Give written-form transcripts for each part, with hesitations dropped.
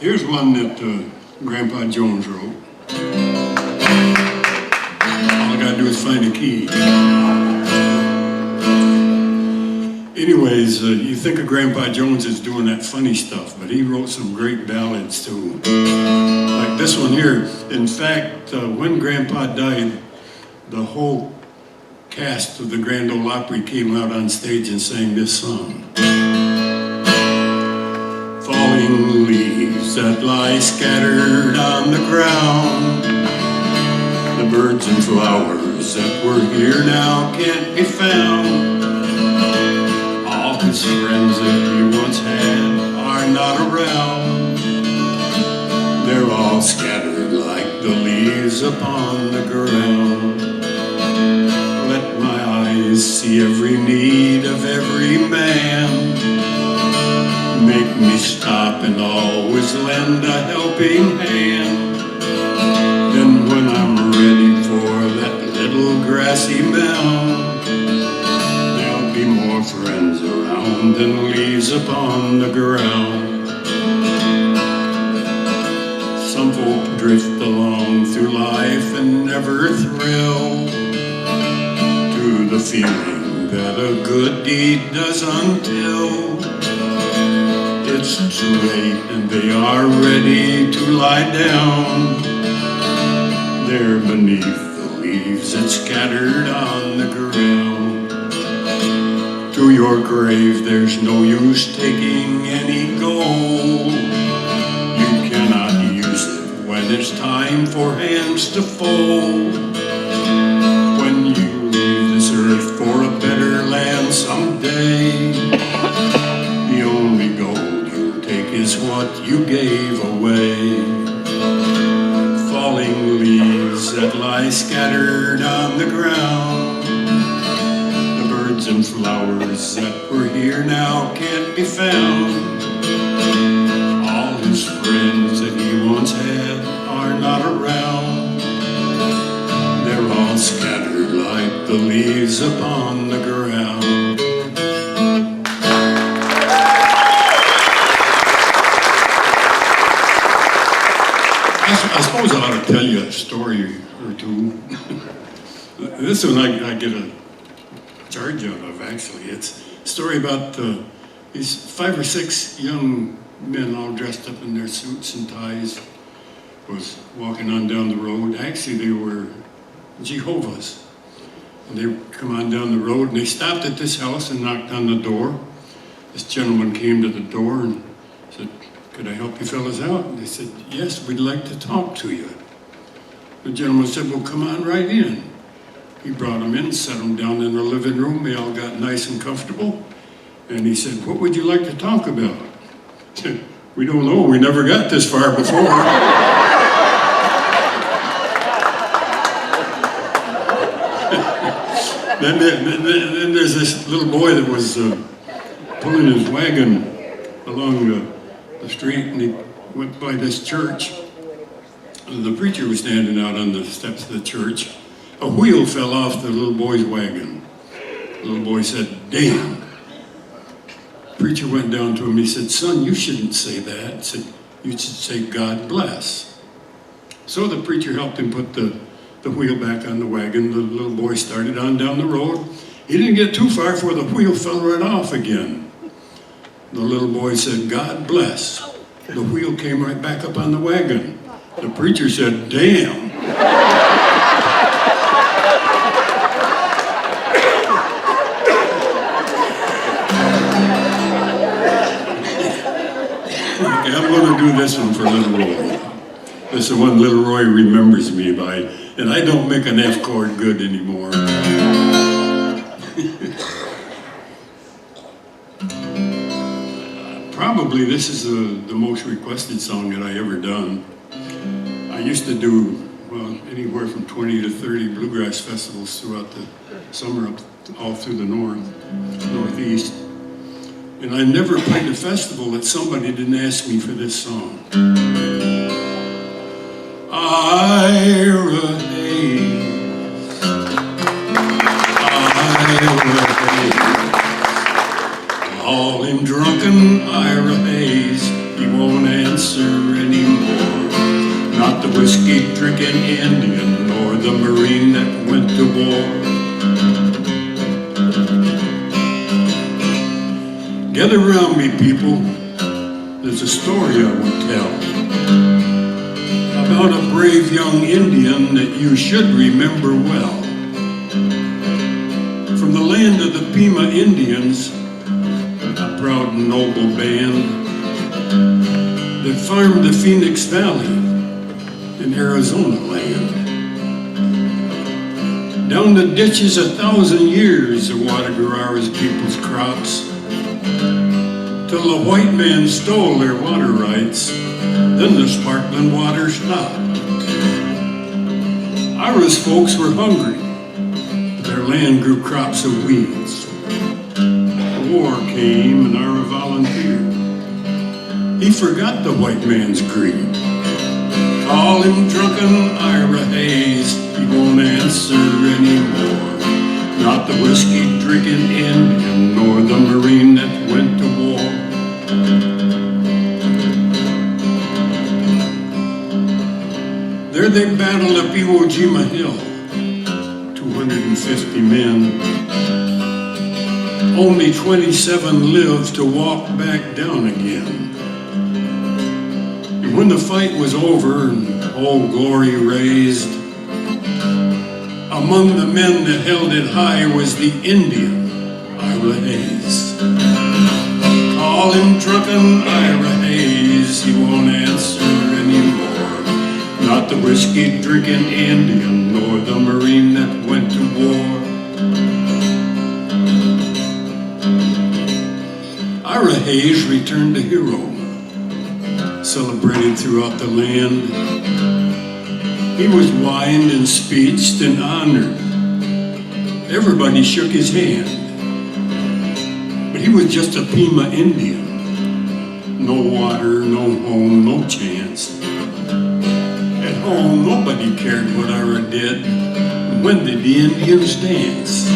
Here's one that Grandpa Jones wrote. All I gotta do is find a key. Anyways, you think of Grandpa Jones as doing that funny stuff, but he wrote some great ballads too. Like this one here. In fact, when Grandpa died, the whole cast of the Grand Ole Opry came out on stage and sang this song. Falling leaves that lie scattered on the ground, the birds and flowers that were here now can't be found. All his friends that he once had are not around. They're all scattered like the leaves upon the ground. Let my eyes see every need of every man. Make me stop and always lend a helping hand. Then when I'm ready for that little grassy mound, there'll be more friends around than leaves upon the ground. Some folk drift along through life and never thrill to the feeling that a good deed does until it's too late and they are ready to lie down there beneath the leaves that scattered on the ground. To your grave there's no use taking any gold. You cannot use it when it's time for hands to fold. When you leave this earth for a better land someday, the only gold you'll take is what you gave away. Falling leaves that lie scattered on the ground, the birds and flowers that were here now can't be found. All his friends that he once had are not around. They're all scattered like the leaves upon the ground. I suppose I ought to tell you a story or two. This one I get a charge out of, actually. It's a story about these 5 or 6 young men all dressed up in their suits and ties was walking on down the road. Actually, they were Jehovah's. And they come on down the road and they stopped at this house and knocked on the door. This gentleman came to the door and said, "Could I help you fellas out?" And they said, "Yes, we'd like to talk to you." The gentleman said, "Well, come on right in." He brought them in, set them down in the living room. They all got nice and comfortable. And he said, "What would you like to talk about?" I said, "We don't know. We never got this far before." Then there's this little boy that was pulling his wagon along the street, and he went by this church. The preacher was standing out on the steps of the church. A wheel fell off the little boy's wagon. The little boy said, "Damn." The preacher went down to him. He said, "Son, you shouldn't say that." He said, "You should say God bless." So the preacher helped him put the wheel back on the wagon. The little boy started on down the road. He didn't get too far before the wheel fell right off again. The little boy said, "God bless." The wheel came right back up on the wagon. The preacher said, "Damn." Okay, I'm going to do this one for Little Roy. This is the one Little Roy remembers me by, and I don't make an F chord good anymore. Probably this is the most requested song that I ever done. I used to do, well, anywhere from 20 to 30 Bluegrass Festivals throughout the summer, all through the Northeast. And I never played a festival that somebody didn't ask me for this song. Ira Hayes, Ira Hayes, call him drunken Ira Hayes, he won't answer whiskey-drinking Indian nor the Marine that went to war. Gather round me, people, there's a story I will tell about a brave young Indian that you should remember well. From the land of the Pima Indians, a proud and noble band that farmed the Phoenix Valley in Arizona land. Down the ditches 1,000 years the water grew our people's crops, till the white man stole their water rights, then the sparkling water stopped. Ira's folks were hungry, their land grew crops of weeds. War came and Ira volunteered. He forgot the white man's greed. Call him drunken Ira Hayes, he won't answer anymore. Not the whiskey-drinking Indian, nor the Marine that went to war. There they battled up Iwo Jima Hill, 250 men. Only 27 lived to walk back down again. And when the fight was over and all glory raised, among the men that held it high was the Indian, Ira Hayes. Call him drunken Ira Hayes, he won't answer anymore. Not the whiskey-drinking Indian, nor the Marine that went to war. Ira Hayes returned a hero, celebrated throughout the land. He was wined and speeched and honored. Everybody shook his hand. But he was just a Pima Indian. No water, no home, no chance. At home, nobody cared what Ira did. When did the Indians dance?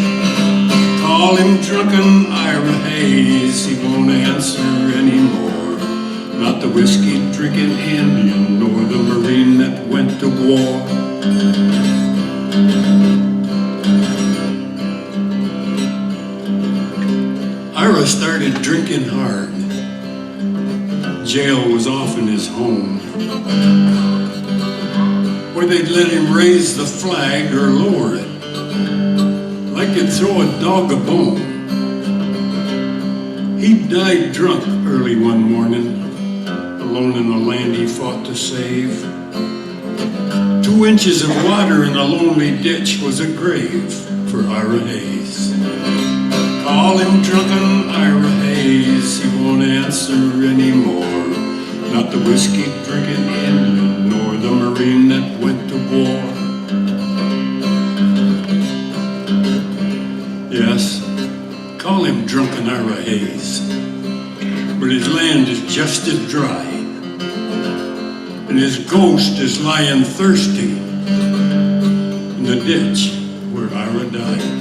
Call him drunken Ira Hayes, he won't answer anymore. Not the whiskey-drinking Indian, nor the Marine that went to war. Ira started drinking hard. Jail was often his home, where they'd let him raise the flag or lower it, like they'd throw a dog a bone. He died drunk early one morning, alone in the land he fought to save. 2 inches of water in a lonely ditch was a grave for Ira Hayes. Call him drunken Ira Hayes, he won't answer anymore. Not the whiskey-drinking Indian, nor the Marine that went to war. Yes, call him drunken Ira Hayes, but his land is just as dry, and his ghost is lying thirsty in the ditch where Ira died.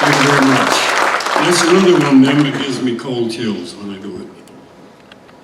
Thank you very much. That's another one of them that gives me cold chills when I go